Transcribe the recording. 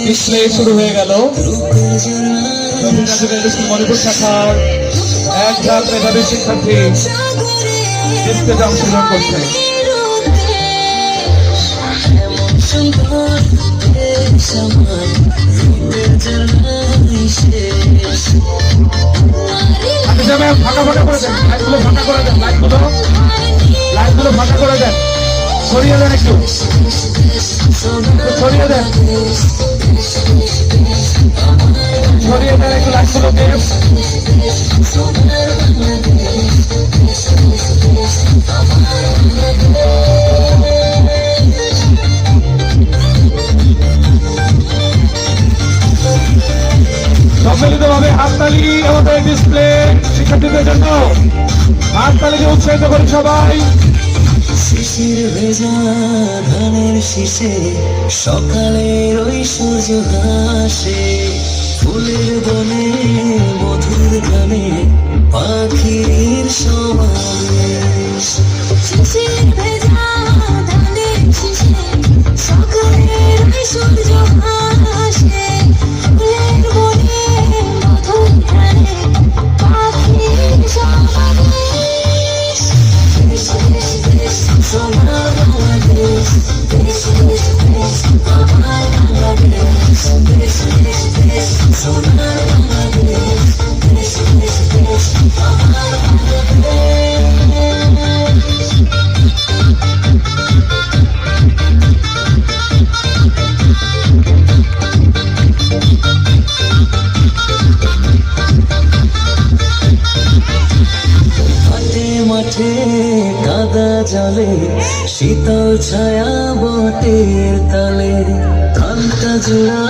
Display শুরু হয়ে গেল। মণিপুর শাখার এক ঝাঁক মেধাবী শিক্ষার্থী ডিসপ্লেতে অংশগ্রহণ করছে। ফাঁকা ফাঁকা করে দেন, লাইটগুলো ফাঁকা করে দেন, লাইটগুলো ফাঁকা করে দেন, সরিয়ে দেন, একটু সরিয়ে দেন, সরিয়ে দেন একটু লাইটগুলোকে। সম্মিলিতভাবে হাততালি আমাদের ডিসপ্লে শিক্ষার্থীদের জন্য, হাততালিকে উৎসাহিত করি সবাই। শিশির ভেজা ধানের শীষে সকালের ওই সূর্য হাসে, ফুলের বনে মধুর গানে পাখির সমাবেশ। শিশির ভেজা ধানের শীষে সকালের ওই সূর্য হাসে, ফুলের বনে মধুর গানে পাখির সমাবেশ। সোনার বাংলাদেশ, দেশ দেশ দেশ আমার বাংলাদেশ, দেশ দেশ দেশ সোনার বাংলাদেশ, দেশ দেশ দেশ আমার বাংলাদেশ। মাঠে মাঠে কাদা জলে শীতল ছায়া বটের তলে, ধানটা জোড়া